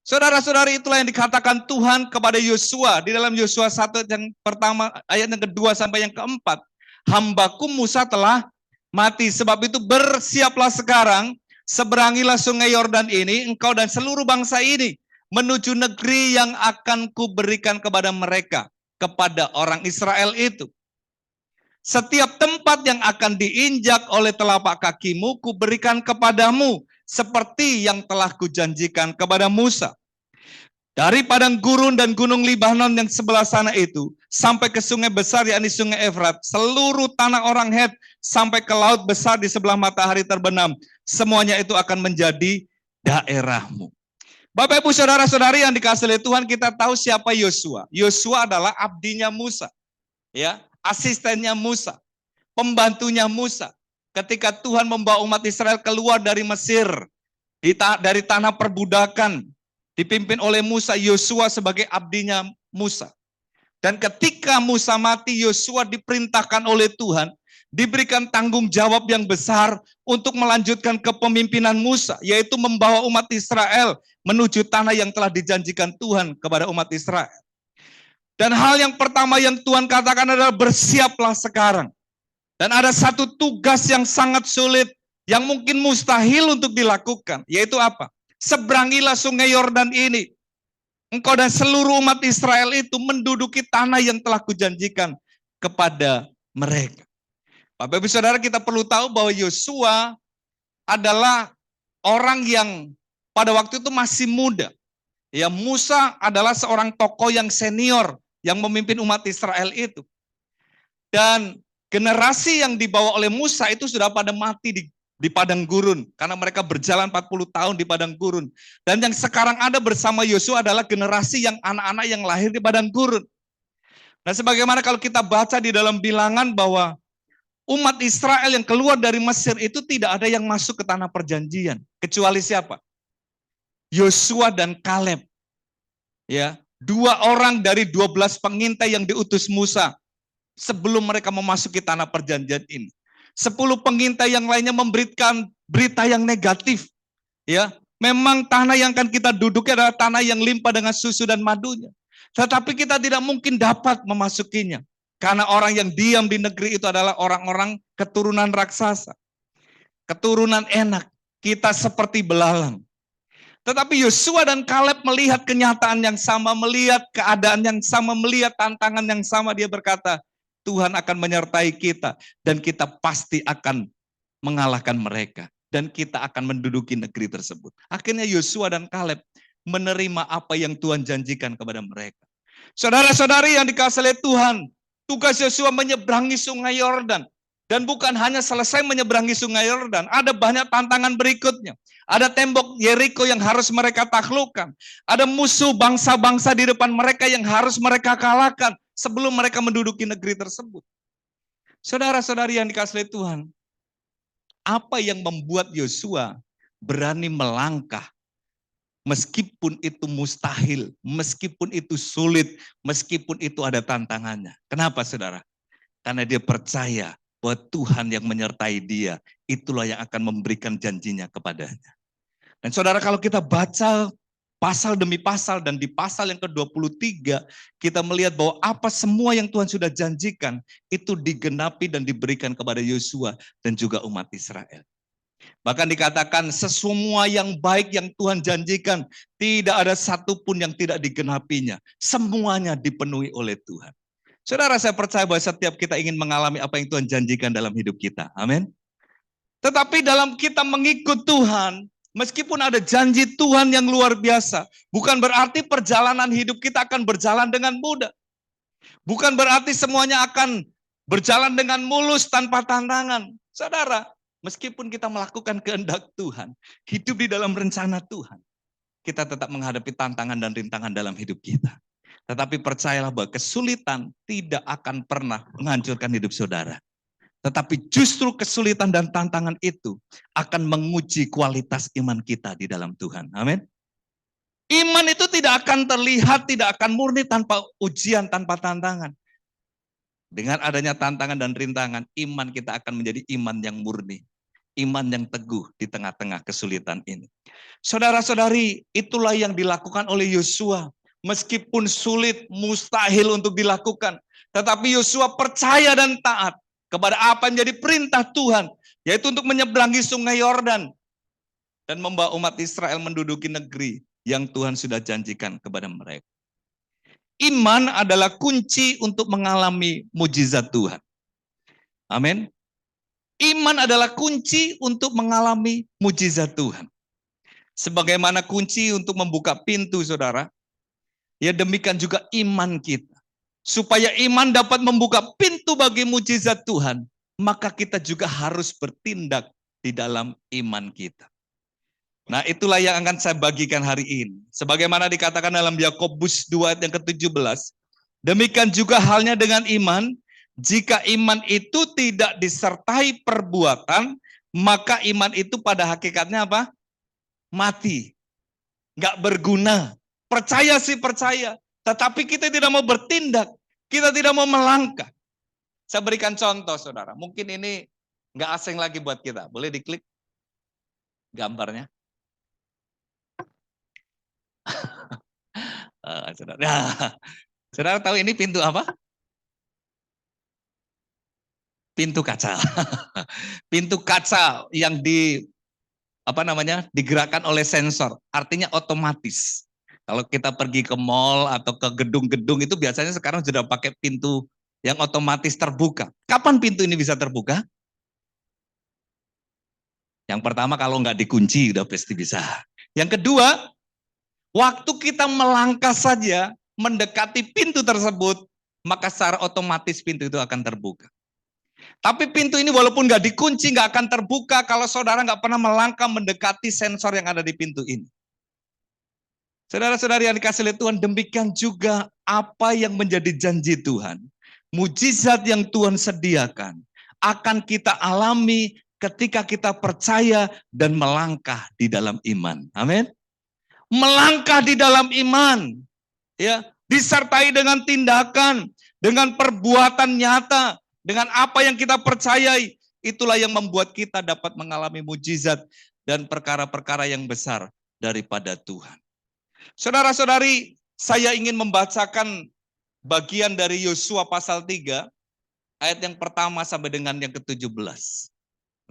Saudara-saudari, itulah yang dikatakan Tuhan kepada Yosua di dalam Yosua 1 yang pertama, ayat yang kedua sampai yang keempat. Hambaku Musa telah mati, sebab itu bersiaplah sekarang, seberangilah sungai Yordan ini, engkau dan seluruh bangsa ini, menuju negeri yang akan kuberikan kepada mereka, kepada orang Israel itu. Setiap tempat yang akan diinjak oleh telapak kakimu, kuberikan kepadamu, seperti yang telah kujanjikan kepada Musa. Dari padang gurun dan gunung Libanon yang sebelah sana itu, sampai ke sungai besar, yakni sungai Efrat, seluruh tanah orang Het, sampai ke laut besar di sebelah matahari terbenam, semuanya itu akan menjadi daerahmu. Bapak Ibu saudara-saudari yang dikasihi oleh Tuhan, kita tahu siapa Yosua. Yosua adalah abdinya Musa, ya, asistennya Musa, pembantunya Musa. Ketika Tuhan membawa umat Israel keluar dari Mesir, dari tanah perbudakan, dipimpin oleh Musa, Yosua sebagai abdinya Musa. Dan ketika Musa mati, Yosua diperintahkan oleh Tuhan, diberikan tanggung jawab yang besar untuk melanjutkan kepemimpinan Musa, yaitu membawa umat Israel menuju tanah yang telah dijanjikan Tuhan kepada umat Israel. Dan hal yang pertama yang Tuhan katakan adalah bersiaplah sekarang. Dan ada satu tugas yang sangat sulit, yang mungkin mustahil untuk dilakukan, yaitu apa? Seberangilah sungai Yordan ini. Engkau dan seluruh umat Israel itu menduduki tanah yang telah kujanjikan kepada mereka. Bapak Ibu Saudara, kita perlu tahu bahwa Yosua adalah orang yang pada waktu itu masih muda. Ya, Musa adalah seorang tokoh yang senior yang memimpin umat Israel itu. Dan generasi yang dibawa oleh Musa itu sudah pada mati di padang gurun, karena mereka berjalan 40 tahun di padang gurun. Dan yang sekarang ada bersama Yosua adalah generasi yang anak-anak yang lahir di padang gurun. Nah, sebagaimana kalau kita baca di dalam bilangan bahwa umat Israel yang keluar dari Mesir itu tidak ada yang masuk ke tanah perjanjian, kecuali siapa? Yosua dan Kaleb. Ya, 2 orang dari 12 pengintai yang diutus Musa sebelum mereka memasuki tanah perjanjian ini. 10 pengintai yang lainnya memberikan berita yang negatif. Ya, memang tanah yang akan kita duduki adalah tanah yang limpah dengan susu dan madunya. Tetapi kita tidak mungkin dapat memasukinya. Karena orang yang diam di negeri itu adalah orang-orang keturunan raksasa. Keturunan enak. Kita seperti belalang. Tetapi Yosua dan Kaleb melihat kenyataan yang sama, melihat keadaan yang sama, melihat tantangan yang sama. Dia berkata, Tuhan akan menyertai kita dan kita pasti akan mengalahkan mereka. Dan kita akan menduduki negeri tersebut. Akhirnya Yosua dan Kaleb menerima apa yang Tuhan janjikan kepada mereka. Saudara-saudari yang dikasihi oleh Tuhan, tugas Yosua menyeberangi sungai Yordan. Dan bukan hanya selesai menyeberangi sungai Yordan, ada banyak tantangan berikutnya. Ada tembok Yeriko yang harus mereka taklukkan. Ada musuh bangsa-bangsa di depan mereka yang harus mereka kalahkan sebelum mereka menduduki negeri tersebut. Saudara-saudari yang dikasihi Tuhan, apa yang membuat Yosua berani melangkah meskipun itu mustahil, meskipun itu sulit, meskipun itu ada tantangannya? Kenapa saudara? Karena dia percaya bahwa Tuhan yang menyertai dia, itulah yang akan memberikan janjinya kepadanya. Dan saudara, kalau kita baca pasal demi pasal, dan di pasal yang ke-23, kita melihat bahwa apa semua yang Tuhan sudah janjikan, itu digenapi dan diberikan kepada Yosua dan juga umat Israel. Bahkan dikatakan sesemua yang baik yang Tuhan janjikan, tidak ada satupun yang tidak digenapinya. Semuanya dipenuhi oleh Tuhan. Saudara, saya percaya bahwa setiap kita ingin mengalami apa yang Tuhan janjikan dalam hidup kita. Amin. Tetapi dalam kita mengikut Tuhan, meskipun ada janji Tuhan yang luar biasa, bukan berarti perjalanan hidup kita akan berjalan dengan mudah. Bukan berarti semuanya akan berjalan dengan mulus tanpa tantangan. Saudara, meskipun kita melakukan kehendak Tuhan, hidup di dalam rencana Tuhan, kita tetap menghadapi tantangan dan rintangan dalam hidup kita. Tetapi percayalah bahwa kesulitan tidak akan pernah menghancurkan hidup saudara. Tetapi justru kesulitan dan tantangan itu akan menguji kualitas iman kita di dalam Tuhan. Amin. Iman itu tidak akan terlihat, tidak akan murni tanpa ujian, tanpa tantangan. Dengan adanya tantangan dan rintangan, iman kita akan menjadi iman yang murni. iman yang teguh di tengah-tengah kesulitan ini. Saudara-saudari, itulah yang dilakukan oleh Yosua. Meskipun sulit, mustahil untuk dilakukan. Tetapi Yosua percaya dan taat kepada apa yang jadi perintah Tuhan, yaitu untuk menyeberangi sungai Yordan dan membawa umat Israel menduduki negeri yang Tuhan sudah janjikan kepada mereka. Iman adalah kunci untuk mengalami mujizat Tuhan. Amin. Iman adalah kunci untuk mengalami mujizat Tuhan. Sebagaimana kunci untuk membuka pintu, saudara, ya demikian juga iman kita. Supaya iman dapat membuka pintu bagi mujizat Tuhan, maka kita juga harus bertindak di dalam iman kita. Nah, itulah yang akan saya bagikan hari ini. Sebagaimana dikatakan dalam Yakobus 2 ayat yang ke-17, demikian juga halnya dengan iman, jika iman itu tidak disertai perbuatan, maka iman itu pada hakikatnya apa? Mati. Nggak berguna. Percaya sih percaya, tetapi kita tidak mau bertindak, kita tidak mau melangkah. Saya berikan contoh, saudara. Mungkin ini nggak asing lagi buat kita. Boleh diklik gambarnya? Saudara. Nah, saudara tahu ini pintu apa? Pintu kaca. Pintu kaca yang digerakkan oleh sensor. Artinya otomatis. Kalau kita pergi ke mall atau ke gedung-gedung itu biasanya sekarang sudah pakai pintu yang otomatis terbuka. Kapan pintu ini bisa terbuka? Yang pertama kalau nggak dikunci udah pasti bisa. Yang kedua, waktu kita melangkah saja mendekati pintu tersebut, maka secara otomatis pintu itu akan terbuka. Tapi pintu ini walaupun nggak dikunci, nggak akan terbuka kalau saudara nggak pernah melangkah mendekati sensor yang ada di pintu ini. Saudara-saudari yang dikasih oleh Tuhan, demikian juga apa yang menjadi janji Tuhan. Mujizat yang Tuhan sediakan akan kita alami ketika kita percaya dan melangkah di dalam iman. Amin. Melangkah di dalam iman, ya, disertai dengan tindakan, dengan perbuatan nyata, dengan apa yang kita percayai, itulah yang membuat kita dapat mengalami mujizat dan perkara-perkara yang besar daripada Tuhan. Saudara-saudari, saya ingin membacakan bagian dari Yosua pasal 3, ayat yang pertama sampai dengan yang ke-17.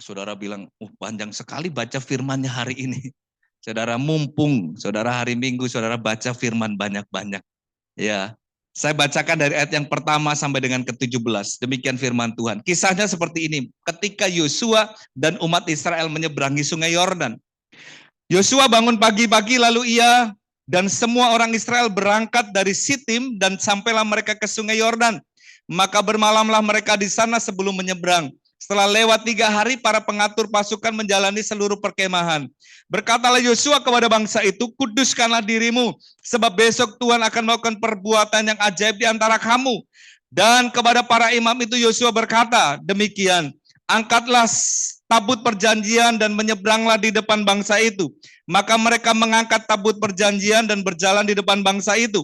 Saudara bilang, panjang sekali baca firman-Nya hari ini. Saudara mumpung, saudara hari Minggu, saudara baca firman banyak-banyak. Ya, saya bacakan dari ayat yang pertama sampai dengan ke-17. Demikian firman Tuhan. Kisahnya seperti ini. Ketika Yosua dan umat Israel menyeberangi sungai Yordan. Yosua bangun pagi-pagi lalu ia dan semua orang Israel berangkat dari Sitim dan sampailah mereka ke sungai Yordan. Maka bermalamlah mereka di sana sebelum menyeberang. Setelah lewat 3 hari, para pengatur pasukan menjalani seluruh perkemahan. Berkatalah Yosua kepada bangsa itu, kuduskanlah dirimu, sebab besok Tuhan akan melakukan perbuatan yang ajaib di antara kamu. Dan kepada para imam itu Yosua berkata, demikian, angkatlah tabut perjanjian dan menyeberanglah di depan bangsa itu. Maka mereka mengangkat tabut perjanjian dan berjalan di depan bangsa itu.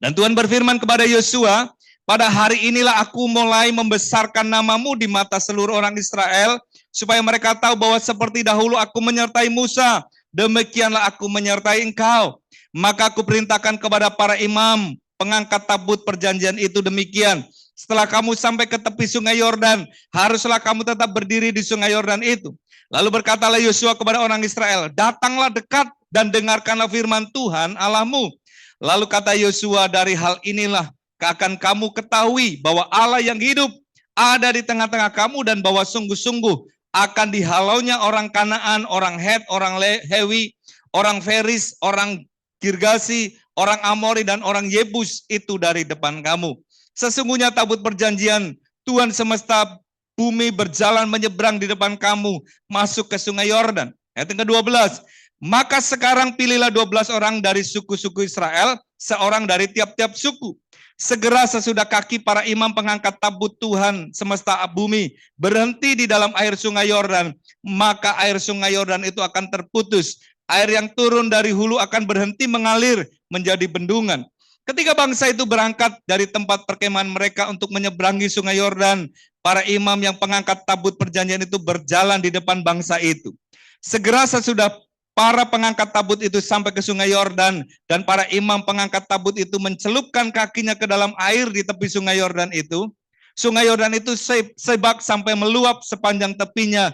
Dan Tuhan berfirman kepada Yosua, pada hari inilah aku mulai membesarkan namamu di mata seluruh orang Israel, supaya mereka tahu bahwa seperti dahulu aku menyertai Musa, demikianlah aku menyertai engkau. Maka aku perintahkan kepada para imam, pengangkat tabut perjanjian itu demikian. Setelah kamu sampai ke tepi sungai Yordan, haruslah kamu tetap berdiri di sungai Yordan itu. Lalu berkatalah Yosua kepada orang Israel, datanglah dekat dan dengarkanlah firman Tuhan Allahmu. Lalu kata Yosua, dari hal inilah akan kamu ketahui bahwa Allah yang hidup ada di tengah-tengah kamu dan bahwa sungguh-sungguh akan dihalaunya orang Kanaan, orang Het, orang Hewi, orang Feris, orang Girgasi, orang Amori dan orang Yebus itu dari depan kamu. Sesungguhnya tabut perjanjian Tuhan semesta bumi berjalan menyeberang di depan kamu masuk ke sungai Yordan. Ayat yang ke-12. Maka sekarang pilihlah 12 orang dari suku-suku Israel, seorang dari tiap-tiap suku. Segera sesudah kaki para imam pengangkat tabut Tuhan semesta bumi berhenti di dalam air sungai Yordan, maka air sungai Yordan itu akan terputus. Air yang turun dari hulu akan berhenti mengalir menjadi bendungan. Ketika bangsa itu berangkat dari tempat perkemahan mereka untuk menyeberangi sungai Yordan, para imam yang pengangkat tabut perjanjian itu berjalan di depan bangsa itu. Segera sesudah para pengangkat tabut itu sampai ke sungai Yordan, dan para imam pengangkat tabut itu mencelupkan kakinya ke dalam air di tepi sungai Yordan itu. Sungai Yordan itu sebak sampai meluap sepanjang tepinya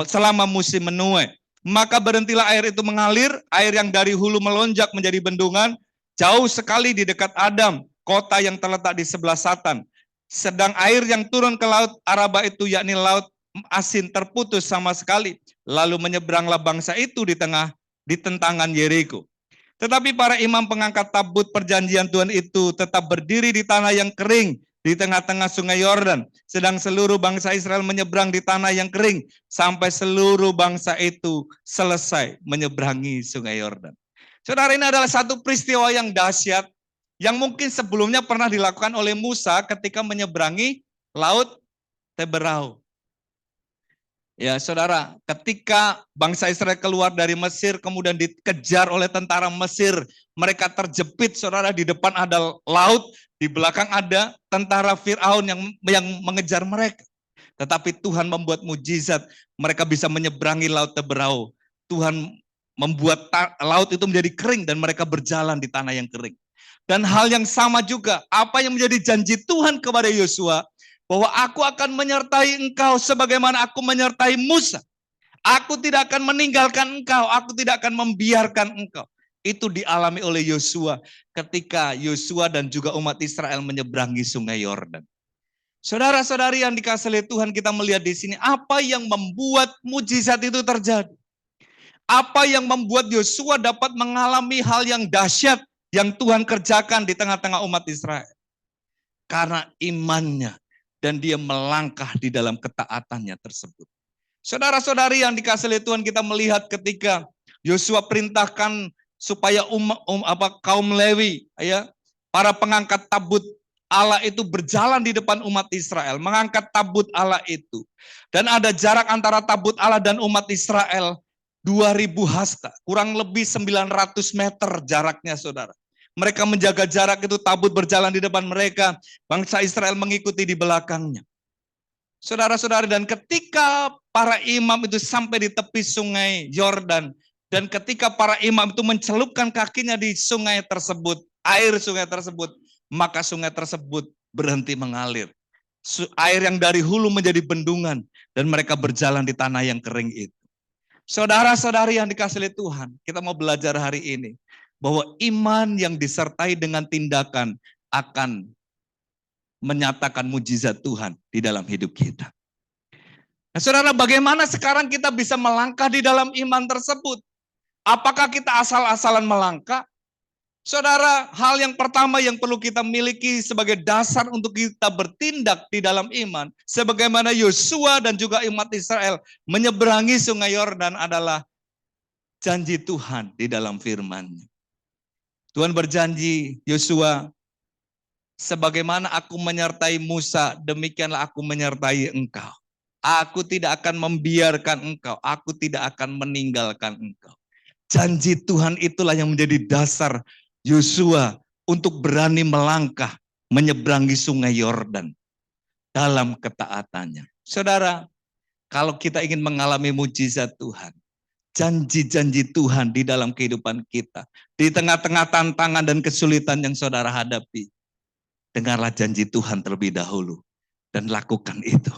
selama musim menuai. Maka berhentilah air itu mengalir, air yang dari hulu melonjak menjadi bendungan, jauh sekali di dekat Adam, kota yang terletak di sebelah Satan. Sedang air yang turun ke laut Araba itu, yakni laut asin, terputus sama sekali. Lalu menyeberanglah bangsa itu di tentangan Yeriko. Tetapi para imam pengangkat tabut perjanjian Tuhan itu tetap berdiri di tanah yang kering di tengah-tengah sungai Yordan. Sedang seluruh bangsa Israel menyeberang di tanah yang kering sampai seluruh bangsa itu selesai menyeberangi sungai Yordan. Saudara, ini adalah satu peristiwa yang dahsyat yang mungkin sebelumnya pernah dilakukan oleh Musa ketika menyeberangi Laut Teberau. Ya, saudara, ketika bangsa Israel keluar dari Mesir, kemudian dikejar oleh tentara Mesir, mereka terjepit, saudara, di depan ada laut, di belakang ada tentara Firaun yang mengejar mereka. Tetapi Tuhan membuat mujizat, mereka bisa menyeberangi Laut Teberau. Tuhan membuat laut itu menjadi kering dan mereka berjalan di tanah yang kering. Dan hal yang sama juga, apa yang menjadi janji Tuhan kepada Yosua, bahwa aku akan menyertai engkau sebagaimana aku menyertai Musa. Aku tidak akan meninggalkan engkau, aku tidak akan membiarkan engkau. Itu dialami oleh Yosua ketika Yosua dan juga umat Israel menyeberangi sungai Yordan. Saudara-saudari yang dikasihi oleh Tuhan, kita melihat di sini apa yang membuat mujizat itu terjadi. Apa yang membuat Yosua dapat mengalami hal yang dahsyat yang Tuhan kerjakan di tengah-tengah umat Israel. Karena imannya. Dan dia melangkah di dalam ketaatannya tersebut. Saudara-saudari yang dikasihi oleh Tuhan, kita melihat ketika Yosua perintahkan supaya kaum Lewi, ya, para pengangkat tabut Allah itu berjalan di depan umat Israel, mengangkat tabut Allah itu. Dan ada jarak antara tabut Allah dan umat Israel 2000 hasta, kurang lebih 900 meter jaraknya, saudara. Mereka menjaga jarak itu, tabut berjalan di depan mereka, bangsa Israel mengikuti di belakangnya. Saudara-saudara, dan ketika para imam itu sampai di tepi sungai Yordan, dan ketika para imam itu mencelupkan kakinya di sungai tersebut, air sungai tersebut, maka sungai tersebut berhenti mengalir. Air yang dari hulu menjadi bendungan, dan mereka berjalan di tanah yang kering itu. Saudara-saudari yang dikasihi Tuhan, kita mau belajar hari ini, bahwa iman yang disertai dengan tindakan akan menyatakan mujizat Tuhan di dalam hidup kita. Nah, saudara, bagaimana sekarang kita bisa melangkah di dalam iman tersebut? Apakah kita asal-asalan melangkah? Saudara, hal yang pertama yang perlu kita miliki sebagai dasar untuk kita bertindak di dalam iman, sebagaimana Yosua dan juga umat Israel menyeberangi sungai Yordan, adalah janji Tuhan di dalam firman-Nya. Tuhan berjanji, Yosua, sebagaimana aku menyertai Musa, demikianlah aku menyertai engkau. Aku tidak akan membiarkan engkau, aku tidak akan meninggalkan engkau. Janji Tuhan itulah yang menjadi dasar Yosua untuk berani melangkah menyeberangi sungai Yordan dalam ketaatannya. Saudara, kalau kita ingin mengalami mujizat Tuhan, janji-janji Tuhan di dalam kehidupan kita, di tengah-tengah tantangan dan kesulitan yang saudara hadapi, dengarlah janji Tuhan terlebih dahulu dan lakukan itu.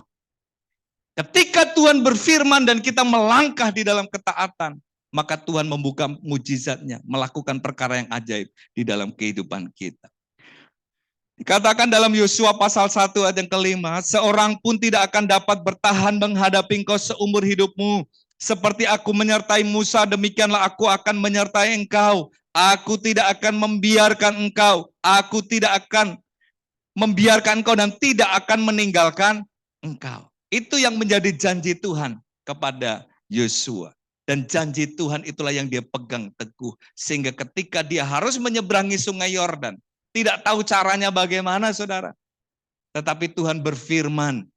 Ketika Tuhan berfirman dan kita melangkah di dalam ketaatan, maka Tuhan membuka mujizatnya, melakukan perkara yang ajaib di dalam kehidupan kita. Dikatakan dalam Yosua pasal 1 ayat yang kelima, seorang pun tidak akan dapat bertahan menghadapi engkau seumur hidupmu. Seperti aku menyertai Musa, demikianlah aku akan menyertai engkau. Aku tidak akan membiarkan engkau. Aku tidak akan membiarkan engkau dan tidak akan meninggalkan engkau. Itu yang menjadi janji Tuhan kepada Yosua. Dan janji Tuhan itulah yang dia pegang teguh. Sehingga ketika dia harus menyeberangi sungai Yordan, tidak tahu caranya bagaimana, saudara. Tetapi Tuhan berfirman.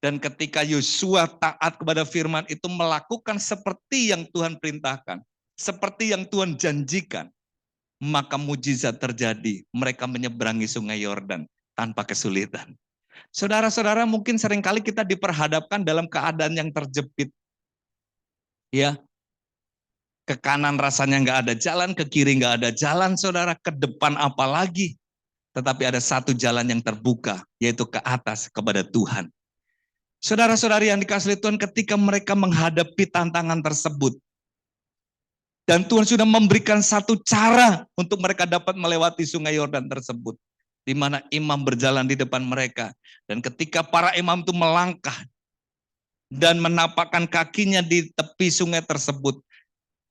Dan ketika Yosua taat kepada firman itu, melakukan seperti yang Tuhan perintahkan. Seperti yang Tuhan janjikan. maka mujizat terjadi. Mereka menyeberangi sungai Yordan tanpa kesulitan. Saudara-saudara, mungkin seringkali kita diperhadapkan dalam keadaan yang terjepit. Ya, ke kanan rasanya nggak ada jalan, ke kiri nggak ada jalan, saudara, ke depan apalagi. Tetapi ada satu jalan yang terbuka, yaitu ke atas kepada Tuhan. Saudara-saudari yang dikasihi Tuhan, ketika mereka menghadapi tantangan tersebut, dan Tuhan sudah memberikan satu cara untuk mereka dapat melewati sungai Yordan tersebut, di mana imam berjalan di depan mereka. Dan ketika para imam itu melangkah dan menapakkan kakinya di tepi sungai tersebut,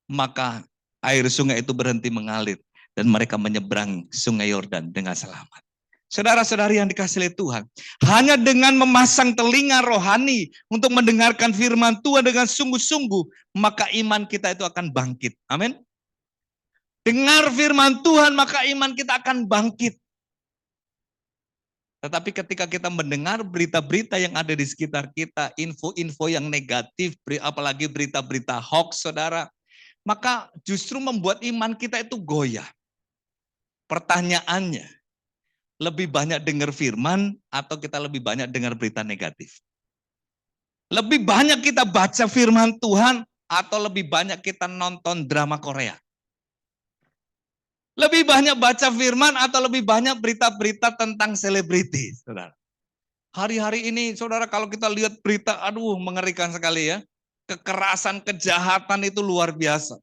maka air sungai itu berhenti mengalir dan mereka menyeberang sungai Yordan dengan selamat. Saudara-saudari yang dikasihi Tuhan, hanya dengan memasang telinga rohani untuk mendengarkan firman Tuhan dengan sungguh-sungguh, maka iman kita itu akan bangkit. Amin. Dengar firman Tuhan, maka iman kita akan bangkit. Tetapi ketika kita mendengar berita-berita yang ada di sekitar kita, info-info yang negatif, apalagi berita-berita hoax, saudara, maka justru membuat iman kita itu goyah. Pertanyaannya, lebih banyak dengar firman atau kita lebih banyak dengar berita negatif? Lebih banyak kita baca firman Tuhan atau lebih banyak kita nonton drama Korea? Lebih banyak baca firman atau lebih banyak berita-berita tentang selebriti, saudara? Hari-hari ini, saudara, kalau kita lihat berita, aduh mengerikan sekali ya. Kekerasan, kejahatan itu luar biasa.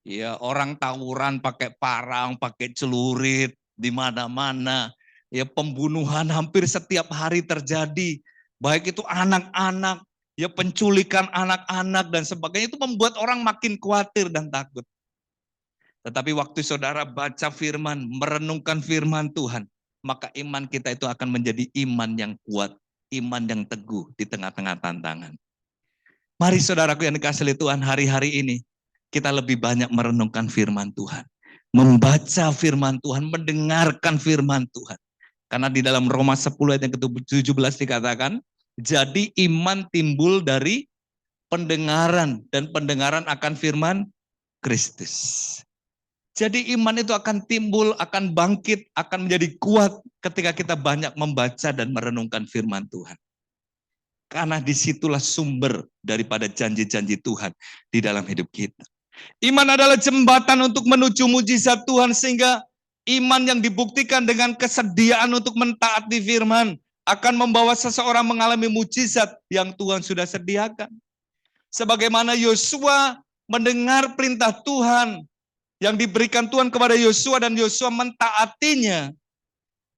Ya, orang tawuran pakai parang, pakai celurit, di mana-mana. Ya, pembunuhan hampir setiap hari terjadi. Baik itu anak-anak, ya penculikan anak-anak dan sebagainya, itu membuat orang makin khawatir dan takut. Tetapi waktu saudara baca firman, merenungkan firman Tuhan, maka iman kita itu akan menjadi iman yang kuat, iman yang teguh di tengah-tengah tantangan. Mari saudaraku yang dikasihi Tuhan, hari-hari ini kita lebih banyak merenungkan firman Tuhan. Membaca firman Tuhan, mendengarkan firman Tuhan. Karena di dalam Roma 10 ayat yang ke-17 dikatakan, jadi iman timbul dari pendengaran, dan pendengaran akan firman Kristus. Jadi iman itu akan timbul, akan bangkit, akan menjadi kuat ketika kita banyak membaca dan merenungkan firman Tuhan. Karena disitulah sumber daripada janji-janji Tuhan di dalam hidup kita. Iman adalah jembatan untuk menuju mujizat Tuhan, sehingga iman yang dibuktikan dengan kesediaan untuk mentaati firman akan membawa seseorang mengalami mujizat yang Tuhan sudah sediakan. Sebagaimana Yosua mendengar perintah Tuhan yang diberikan Tuhan kepada Yosua dan Yosua mentaatinya,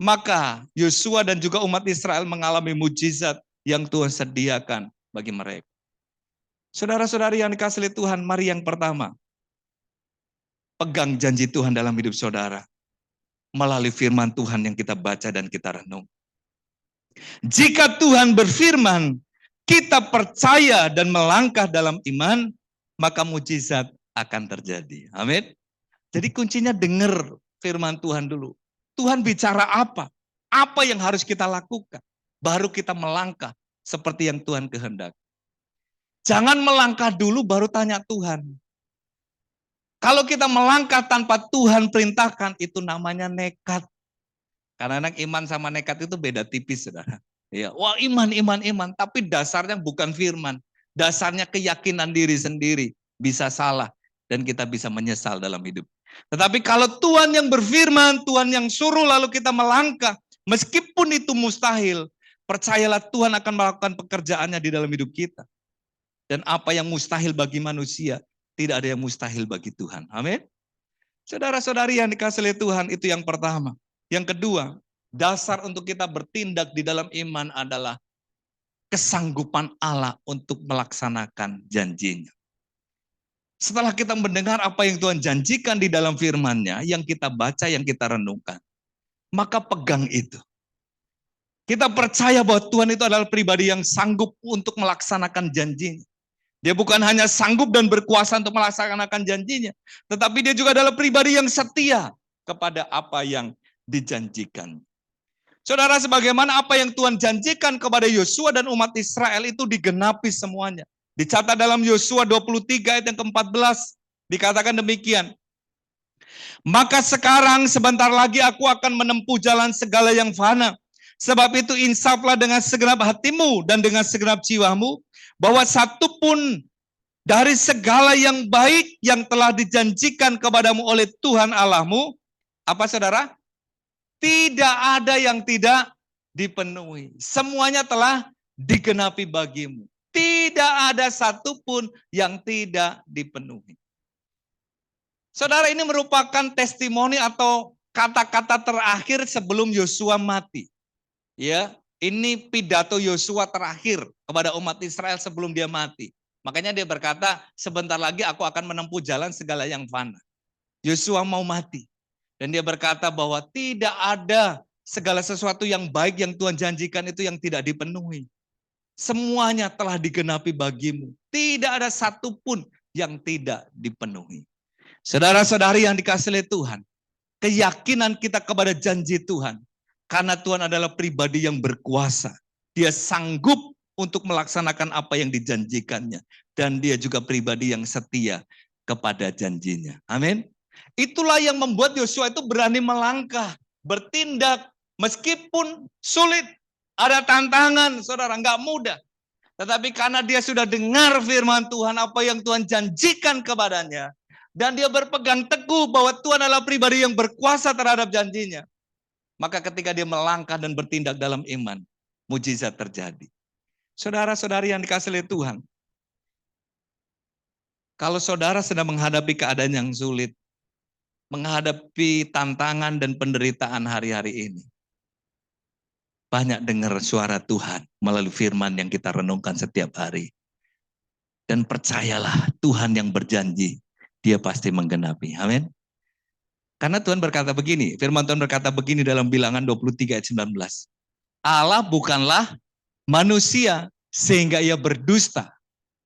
maka Yosua dan juga umat Israel mengalami mujizat yang Tuhan sediakan bagi mereka. Saudara-saudari yang dikasihi Tuhan, mari yang pertama, pegang janji Tuhan dalam hidup saudara melalui firman Tuhan yang kita baca dan kita renung. Jika Tuhan berfirman, kita percaya dan melangkah dalam iman, maka mujizat akan terjadi. Amin. Jadi kuncinya dengar firman Tuhan dulu. Tuhan bicara apa? Apa yang harus kita lakukan? Baru kita melangkah seperti yang Tuhan kehendaki. Jangan melangkah dulu baru tanya Tuhan. Kalau kita melangkah tanpa Tuhan perintahkan, itu namanya nekat. Karena iman sama nekat itu beda tipis, saudara. Ya, wah iman. Tapi dasarnya bukan firman. Dasarnya keyakinan diri sendiri. Bisa salah dan kita bisa menyesal dalam hidup. Tetapi kalau Tuhan yang berfirman, Tuhan yang suruh lalu kita melangkah, meskipun itu mustahil, percayalah Tuhan akan melakukan pekerjaannya di dalam hidup kita. Dan apa yang mustahil bagi manusia, tidak ada yang mustahil bagi Tuhan. Amin. Saudara-saudari yang dikasihi Tuhan, itu yang pertama. Yang kedua, dasar untuk kita bertindak di dalam iman adalah kesanggupan Allah untuk melaksanakan janjinya. Setelah kita mendengar apa yang Tuhan janjikan di dalam firman-Nya, yang kita baca, yang kita renungkan, maka pegang itu. Kita percaya bahwa Tuhan itu adalah pribadi yang sanggup untuk melaksanakan janjinya. Dia bukan hanya sanggup dan berkuasa untuk melaksanakan janjinya, tetapi dia juga adalah pribadi yang setia kepada apa yang dijanjikan. Saudara, sebagaimana apa yang Tuhan janjikan kepada Yosua dan umat Israel itu digenapi semuanya. Dicatat dalam Yosua 23 ayat yang ke-14, dikatakan demikian. Maka sekarang sebentar lagi aku akan menempuh jalan segala yang fana. Sebab itu insaflah dengan segenap hatimu dan dengan segenap jiwamu, bahwa satupun dari segala yang baik yang telah dijanjikan kepadamu oleh Tuhan Allahmu, apa saudara? Tidak ada yang tidak dipenuhi. Semuanya telah digenapi bagimu. Tidak ada satupun yang tidak dipenuhi. Saudara, ini merupakan testimoni atau kata-kata terakhir sebelum Yosua mati. Ya, ini pidato Yosua terakhir kepada umat Israel sebelum dia mati. Makanya dia berkata, sebentar lagi aku akan menempuh jalan segala yang fana. Yosua mau mati. Dan dia berkata bahwa tidak ada segala sesuatu yang baik yang Tuhan janjikan itu yang tidak dipenuhi. Semuanya telah digenapi bagimu. Tidak ada satupun yang tidak dipenuhi. Saudara-saudari yang dikasihi oleh Tuhan, keyakinan kita kepada janji Tuhan, karena Tuhan adalah pribadi yang berkuasa. Dia sanggup untuk melaksanakan apa yang dijanjikannya. Dan dia juga pribadi yang setia kepada janjinya. Amin. Itulah yang membuat Yosua itu berani melangkah, bertindak, meskipun sulit, ada tantangan, saudara, nggak mudah. Tetapi karena dia sudah dengar firman Tuhan, apa yang Tuhan janjikan kepadanya, dan dia berpegang teguh bahwa Tuhan adalah pribadi yang berkuasa terhadap janjinya, maka ketika dia melangkah dan bertindak dalam iman, mujizat terjadi. Saudara-saudari yang dikasihi oleh Tuhan, kalau saudara sedang menghadapi keadaan yang sulit, menghadapi tantangan dan penderitaan hari-hari ini, banyak dengar suara Tuhan melalui firman yang kita renungkan setiap hari. Dan percayalah, Tuhan yang berjanji, dia pasti menggenapi. Amin. Karena Tuhan berkata begini, firman Tuhan berkata begini dalam Bilangan 23 ayat 19. Allah bukanlah manusia sehingga ia berdusta,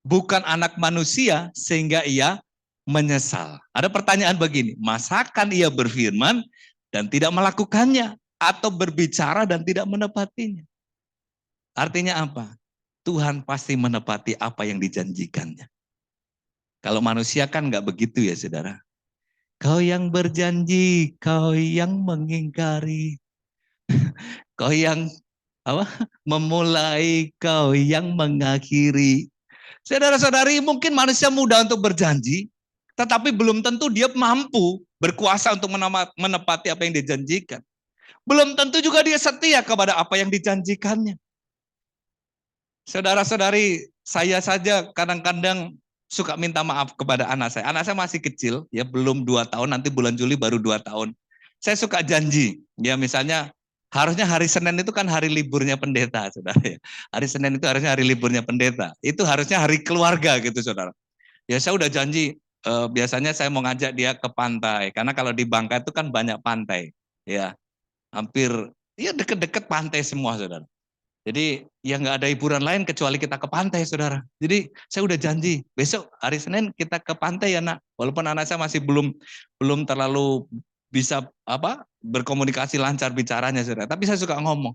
bukan anak manusia sehingga ia menyesal. Ada pertanyaan begini, masakan ia berfirman dan tidak melakukannya, atau berbicara dan tidak menepatinya? Artinya apa? Tuhan pasti menepati apa yang dijanjikannya. Kalau manusia kan nggak begitu ya saudara. Kau yang berjanji, kau yang mengingkari. Kau yang memulai, kau yang mengakhiri. Saudara-saudari, mungkin manusia mudah untuk berjanji, tetapi belum tentu dia mampu berkuasa untuk menepati apa yang dijanjikan. Belum tentu juga dia setia kepada apa yang dijanjikannya. Saudara-saudari, saya saja kadang-kadang suka minta maaf kepada anak saya. Anak saya masih kecil, ya belum 2 tahun, nanti bulan Juli baru 2 tahun. Saya suka janji, ya misalnya harusnya hari Senin itu kan hari liburnya pendeta, saudara. Hari Senin itu harusnya hari liburnya pendeta. Itu harusnya hari keluarga gitu, saudara. Ya saya udah janji, biasanya saya mau ngajak dia ke pantai, karena kalau di Bangka itu kan banyak pantai, ya hampir ya deket-deket pantai semua, saudara. Jadi ya nggak ada hiburan lain kecuali kita ke pantai, saudara. Jadi saya udah janji besok hari Senin kita ke pantai ya nak. Walaupun anak saya masih belum terlalu bisa berkomunikasi lancar bicaranya, saudara. Tapi saya suka ngomong.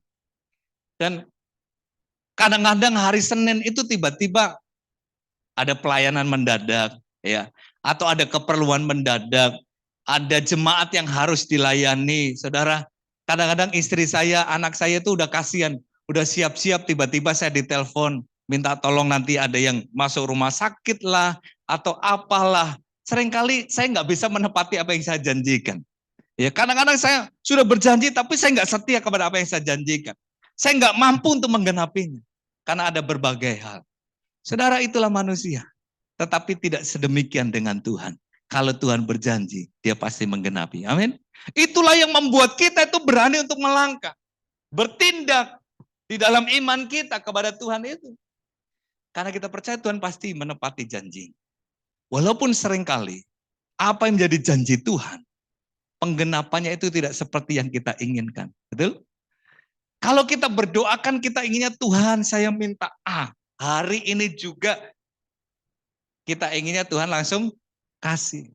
Dan kadang-kadang hari Senin itu tiba-tiba ada pelayanan mendadak, ya, atau ada keperluan mendadak, ada jemaat yang harus dilayani, saudara. Kadang-kadang istri saya, anak saya itu udah kasihan. Udah siap-siap, tiba-tiba saya ditelepon, minta tolong nanti ada yang masuk rumah sakit lah, atau apalah. Seringkali saya nggak bisa menepati apa yang saya janjikan. Ya, kadang-kadang saya sudah berjanji, tapi saya nggak setia kepada apa yang saya janjikan. Saya nggak mampu untuk menggenapinya, karena ada berbagai hal. Saudara, itulah manusia. Tetapi tidak sedemikian dengan Tuhan. Kalau Tuhan berjanji, dia pasti menggenapi. Amin. Itulah yang membuat kita itu berani untuk melangkah. Bertindak di dalam iman kita kepada Tuhan itu. Karena kita percaya Tuhan pasti menepati janji. Walaupun seringkali apa yang menjadi janji Tuhan, penggenapannya itu tidak seperti yang kita inginkan. Betul? Kalau kita berdoakan, kita inginnya Tuhan saya minta A. Hari ini juga kita inginnya Tuhan langsung kasih.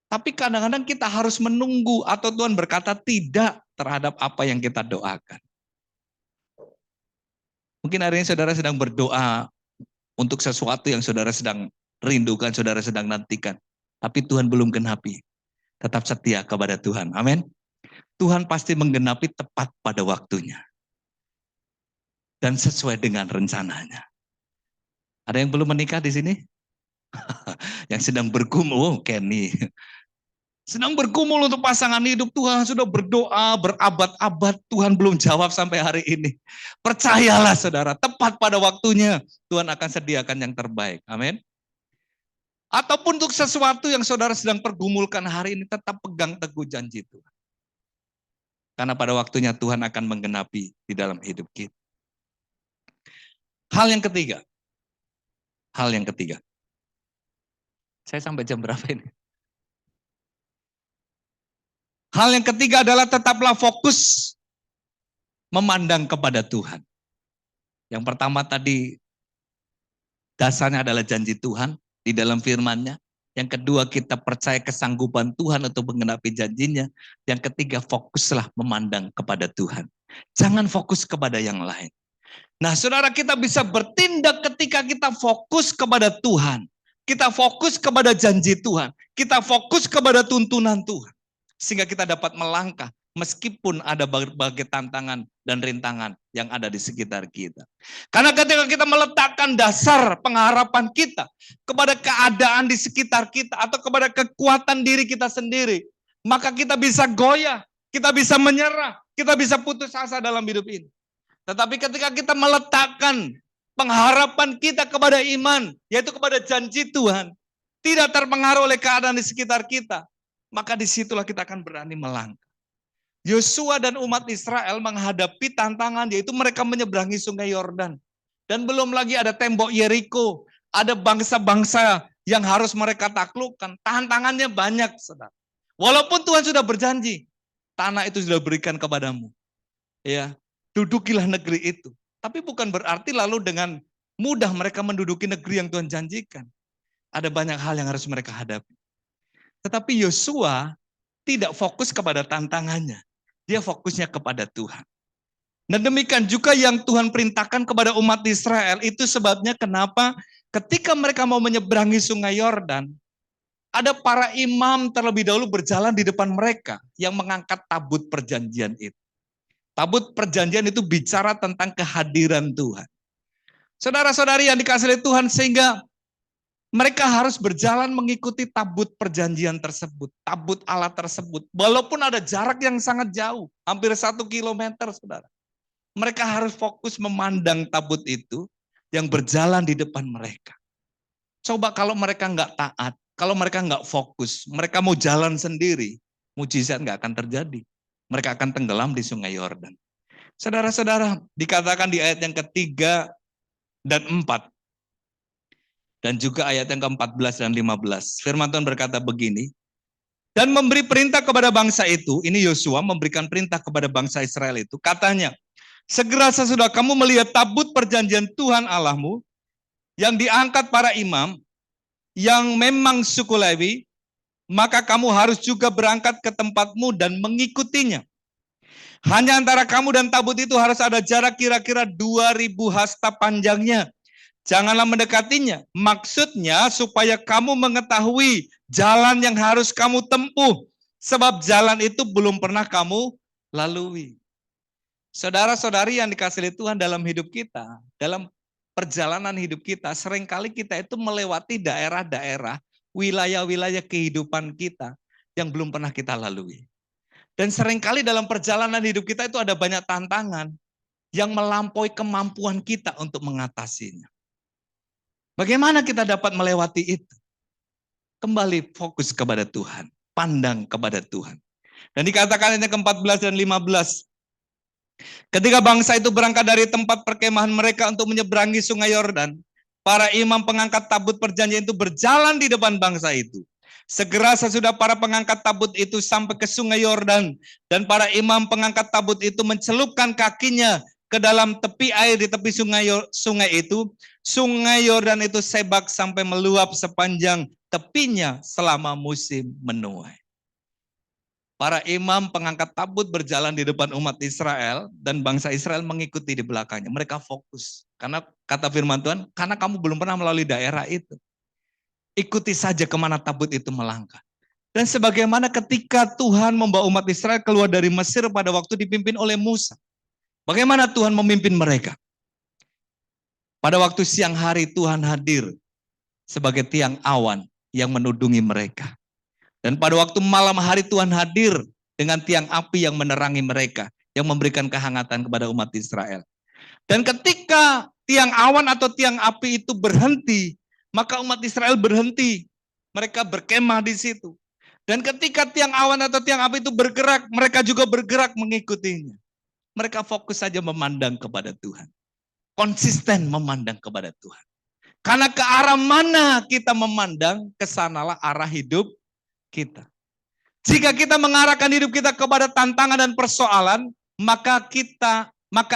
Tapi kadang-kadang kita harus menunggu atau Tuhan berkata tidak terhadap apa yang kita doakan. Mungkin hari ini saudara sedang berdoa untuk sesuatu yang saudara sedang rindukan, saudara sedang nantikan. Tapi Tuhan belum genapi. Tetap setia kepada Tuhan. Amin. Tuhan pasti menggenapi tepat pada waktunya. Dan sesuai dengan rencananya. Ada yang belum menikah di sini? Yang sedang bergumul, Kenny. Sedang bergumul untuk pasangan hidup, Tuhan sudah berdoa berabad-abad, Tuhan belum jawab sampai hari ini. Percayalah saudara, tepat pada waktunya Tuhan akan sediakan yang terbaik. Amin. Ataupun untuk sesuatu yang saudara sedang pergumulkan hari ini, tetap pegang teguh janji Tuhan. Karena pada waktunya Tuhan akan menggenapi di dalam hidup kita. Hal yang ketiga. Saya sampai jam berapa ini? Hal yang ketiga adalah tetaplah fokus memandang kepada Tuhan. Yang pertama tadi, dasarnya adalah janji Tuhan di dalam firman-Nya. Yang kedua, kita percaya kesanggupan Tuhan untuk menggenapi janjinya. Yang ketiga, fokuslah memandang kepada Tuhan. Jangan fokus kepada yang lain. Nah, saudara, kita bisa bertindak ketika kita fokus kepada Tuhan. Kita fokus kepada janji Tuhan. Kita fokus kepada tuntunan Tuhan. Sehingga kita dapat melangkah meskipun ada berbagai tantangan dan rintangan yang ada di sekitar kita. Karena ketika kita meletakkan dasar pengharapan kita kepada keadaan di sekitar kita atau kepada kekuatan diri kita sendiri, maka kita bisa goyah, kita bisa menyerah, kita bisa putus asa dalam hidup ini. Tetapi ketika kita meletakkan pengharapan kita kepada iman, yaitu kepada janji Tuhan, tidak terpengaruh oleh keadaan di sekitar kita, maka disitulah kita akan berani melangkah. Yosua dan umat Israel menghadapi tantangan, yaitu mereka menyeberangi sungai Yordan. Dan belum lagi ada tembok Yeriko, ada bangsa-bangsa yang harus mereka taklukkan. Tantangannya banyak, saudara. Walaupun Tuhan sudah berjanji, tanah itu sudah berikan kepadamu. Ya, dudukilah negeri itu. Tapi bukan berarti lalu dengan mudah mereka menduduki negeri yang Tuhan janjikan. Ada banyak hal yang harus mereka hadapi. Tetapi Yosua tidak fokus kepada tantangannya. Dia fokusnya kepada Tuhan. Dan demikian juga yang Tuhan perintahkan kepada umat Israel. Itu sebabnya kenapa ketika mereka mau menyeberangi sungai Yordan, ada para imam terlebih dahulu berjalan di depan mereka yang mengangkat tabut perjanjian itu. Tabut perjanjian itu bicara tentang kehadiran Tuhan. Saudara-saudari yang dikasihi oleh Tuhan, sehingga mereka harus berjalan mengikuti tabut perjanjian tersebut, tabut Allah tersebut. Walaupun ada jarak yang sangat jauh, hampir 1 kilometer, saudara. Mereka harus fokus memandang tabut itu yang berjalan di depan mereka. Coba kalau mereka nggak taat, kalau mereka nggak fokus, mereka mau jalan sendiri, mujizat nggak akan terjadi. Mereka akan tenggelam di sungai Yordan. Saudara-saudara, dikatakan di ayat yang ketiga dan 4. Dan juga ayat yang ke-14 dan 15. Firman Tuhan berkata begini. Dan memberi perintah kepada bangsa itu, ini Yosua memberikan perintah kepada bangsa Israel itu. Katanya, segera sesudah kamu melihat tabut perjanjian Tuhan Allahmu, yang diangkat para imam, yang memang suku Lewi, maka kamu harus juga berangkat ke tempatmu dan mengikutinya. Hanya antara kamu dan tabut itu harus ada jarak kira-kira 2000 hasta panjangnya. Janganlah mendekatinya. Maksudnya supaya kamu mengetahui jalan yang harus kamu tempuh. Sebab jalan itu belum pernah kamu lalui. Saudara-saudari yang dikasihi Tuhan, dalam hidup kita, dalam perjalanan hidup kita, seringkali kita itu melewati daerah-daerah, wilayah-wilayah kehidupan kita yang belum pernah kita lalui. Dan seringkali dalam perjalanan hidup kita itu ada banyak tantangan yang melampaui kemampuan kita untuk mengatasinya. Bagaimana kita dapat melewati itu? Kembali fokus kepada Tuhan, pandang kepada Tuhan. Dan dikatakan ayat ke-14 dan 15. Ketika bangsa itu berangkat dari tempat perkemahan mereka untuk menyeberangi sungai Yordan, para imam pengangkat tabut perjanjian itu berjalan di depan bangsa itu. Segera sesudah para pengangkat tabut itu sampai ke sungai Yordan, dan para imam pengangkat tabut itu mencelupkan kakinya ke dalam tepi air di tepi sungai itu, sungai Yordan itu sebak sampai meluap sepanjang tepinya selama musim menuai. Para imam pengangkat tabut berjalan di depan umat Israel dan bangsa Israel mengikuti di belakangnya. Mereka fokus. Karena kata firman Tuhan, karena kamu belum pernah melalui daerah itu. Ikuti saja kemana tabut itu melangkah. Dan sebagaimana ketika Tuhan membawa umat Israel keluar dari Mesir pada waktu dipimpin oleh Musa. Bagaimana Tuhan memimpin mereka? Pada waktu siang hari Tuhan hadir sebagai tiang awan yang menudungi mereka. Dan pada waktu malam hari Tuhan hadir dengan tiang api yang menerangi mereka, yang memberikan kehangatan kepada umat Israel. Dan ketika tiang awan atau tiang api itu berhenti, maka umat Israel berhenti. Mereka berkemah di situ. Dan ketika tiang awan atau tiang api itu bergerak, mereka juga bergerak mengikutinya. Mereka fokus saja memandang kepada Tuhan. Konsisten memandang kepada Tuhan. Karena ke arah mana kita memandang, kesanalah arah hidup kita. Jika kita mengarahkan hidup kita kepada tantangan dan persoalan, maka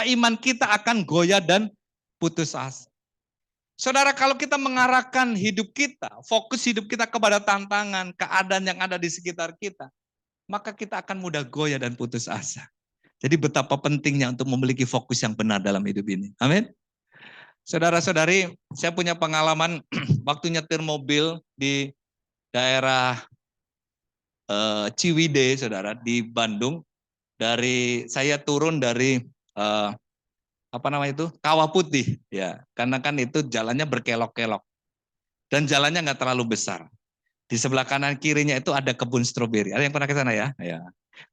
iman kita akan goyah dan putus asa. Saudara, kalau kita mengarahkan hidup kita, fokus hidup kita kepada tantangan, keadaan yang ada di sekitar kita, maka kita akan mudah goyah dan putus asa. Jadi betapa pentingnya untuk memiliki fokus yang benar dalam hidup ini. Amin. Saudara-saudari, saya punya pengalaman waktu nyetir mobil di daerah Ciwidey, saudara, di Bandung. Saya turun dari Kawah Putih, ya, karena kan itu jalannya berkelok-kelok dan jalannya nggak terlalu besar. Di sebelah kanan kirinya itu ada kebun stroberi. Ada yang pernah ke sana ya? Ya.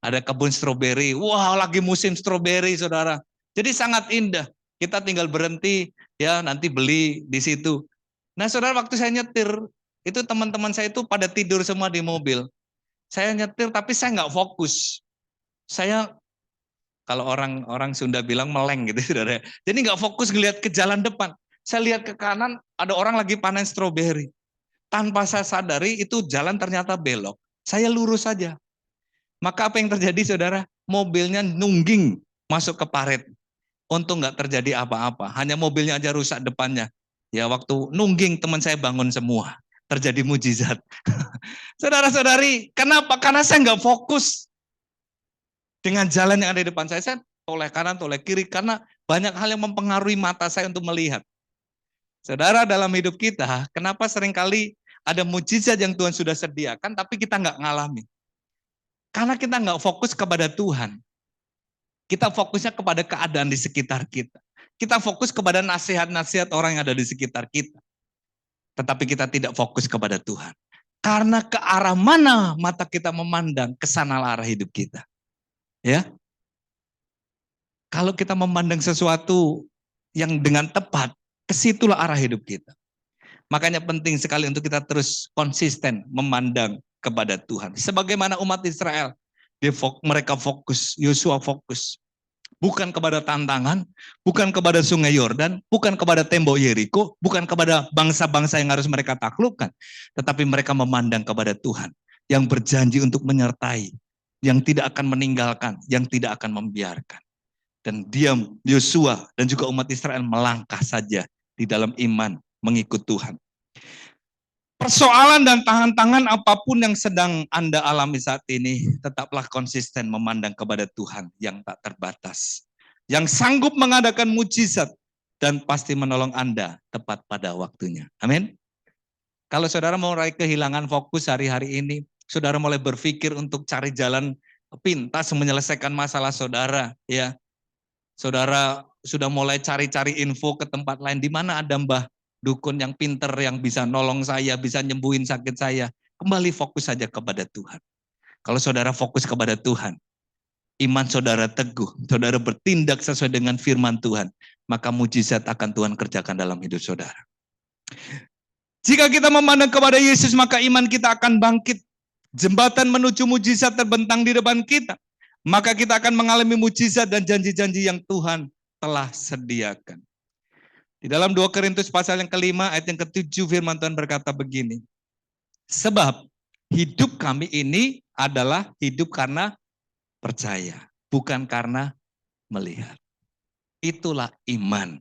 Ada kebun stroberi. Wah, lagi musim stroberi, saudara. Jadi sangat indah. Kita tinggal berhenti, ya, nanti beli di situ. Nah, saudara, waktu saya nyetir, itu teman-teman saya itu pada tidur semua di mobil. Saya nyetir, tapi saya nggak fokus. Saya kalau orang Sunda bilang meleng gitu, saudara. Jadi nggak fokus ngelihat ke jalan depan. Saya lihat ke kanan, ada orang lagi panen stroberi. Tanpa saya sadari itu jalan ternyata belok. Saya lurus saja. Maka apa yang terjadi, saudara? Mobilnya nungging masuk ke parit. Untung nggak terjadi apa-apa. Hanya mobilnya aja rusak depannya. Ya, waktu nungging teman saya bangun semua. Terjadi mujizat. Saudara-saudari, kenapa? Karena saya nggak fokus dengan jalan yang ada di depan saya. Saya toleh kanan, toleh kiri, karena banyak hal yang mempengaruhi mata saya untuk melihat. Saudara, dalam hidup kita, kenapa seringkali ada mujizat yang Tuhan sudah sediakan, tapi kita nggak ngalami? Karena kita nggak fokus kepada Tuhan. Kita fokusnya kepada keadaan di sekitar kita. Kita fokus kepada nasihat-nasihat orang yang ada di sekitar kita. Tetapi kita tidak fokus kepada Tuhan. Karena ke arah mana mata kita memandang, ke sana arah hidup kita. Ya, kalau kita memandang sesuatu yang dengan tepat, kesitulah arah hidup kita. Makanya penting sekali untuk kita terus konsisten memandang kepada Tuhan. Sebagaimana umat Israel, mereka fokus, Yosua fokus. Bukan kepada tantangan, bukan kepada sungai Yordan, bukan kepada tembok Yeriko, bukan kepada bangsa-bangsa yang harus mereka taklukkan. Tetapi mereka memandang kepada Tuhan yang berjanji untuk menyertai, yang tidak akan meninggalkan, yang tidak akan membiarkan. Dan diam Yosua dan juga umat Israel melangkah saja di dalam iman mengikut Tuhan. Persoalan dan tantangan apapun yang sedang Anda alami saat ini, tetaplah konsisten memandang kepada Tuhan yang tak terbatas, yang sanggup mengadakan mujizat dan pasti menolong Anda tepat pada waktunya. Amin. Kalau saudara mau mulai kehilangan fokus hari-hari ini, saudara mulai berpikir untuk cari jalan pintas menyelesaikan masalah saudara, ya. Saudara sudah mulai cari-cari info ke tempat lain, di mana ada mbah dukun yang pinter, yang bisa nolong saya, bisa nyembuhin sakit saya. Kembali fokus saja kepada Tuhan. Kalau saudara fokus kepada Tuhan, iman saudara teguh, saudara bertindak sesuai dengan firman Tuhan, maka mujizat akan Tuhan kerjakan dalam hidup saudara. Jika kita memandang kepada Yesus, maka iman kita akan bangkit. Jembatan menuju mujizat terbentang di depan kita. Maka kita akan mengalami mujizat dan janji-janji yang Tuhan telah sediakan. Di dalam 2 Korintus pasal yang ke-5 ayat yang ke-7 firman Tuhan berkata begini. Sebab hidup kami ini adalah hidup karena percaya, bukan karena melihat. Itulah iman.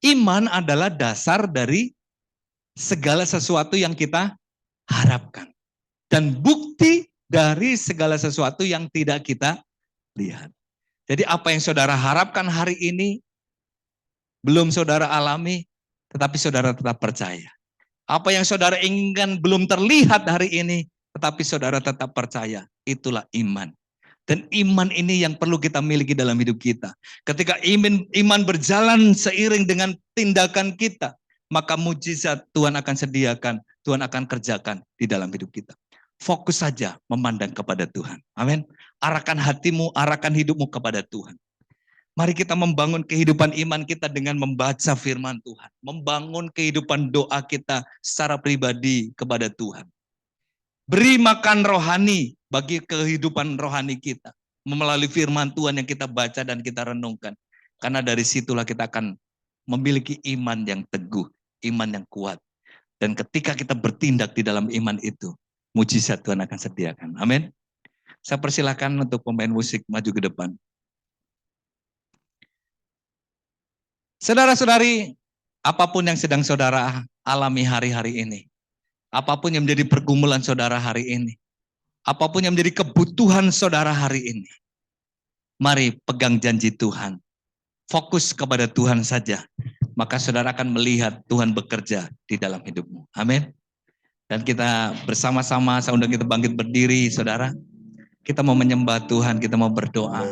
Iman adalah dasar dari segala sesuatu yang kita harapkan. Dan bukti dari segala sesuatu yang tidak kita lihat. Jadi apa yang saudara harapkan hari ini, belum saudara alami, tetapi saudara tetap percaya. Apa yang saudara inginkan belum terlihat hari ini, tetapi saudara tetap percaya. Itulah iman. Dan iman ini yang perlu kita miliki dalam hidup kita. Ketika iman berjalan seiring dengan tindakan kita, maka mujizat Tuhan akan sediakan, Tuhan akan kerjakan di dalam hidup kita. Fokus saja memandang kepada Tuhan. Amin. Arahkan hatimu, arahkan hidupmu kepada Tuhan. Mari kita membangun kehidupan iman kita dengan membaca firman Tuhan. Membangun kehidupan doa kita secara pribadi kepada Tuhan. Beri makan rohani bagi kehidupan rohani kita. Melalui firman Tuhan yang kita baca dan kita renungkan. Karena dari situlah kita akan memiliki iman yang teguh, iman yang kuat. Dan ketika kita bertindak di dalam iman itu, mujizat Tuhan akan sediakan. Amin. Saya persilakan untuk pemain musik maju ke depan. Saudara-saudari, apapun yang sedang saudara alami hari-hari ini, apapun yang menjadi pergumulan saudara hari ini, apapun yang menjadi kebutuhan saudara hari ini, mari pegang janji Tuhan. Fokus kepada Tuhan saja, maka saudara akan melihat Tuhan bekerja di dalam hidupmu. Amin. Dan kita bersama-sama, saya undang kita bangkit berdiri, saudara. Kita mau menyembah Tuhan, kita mau berdoa.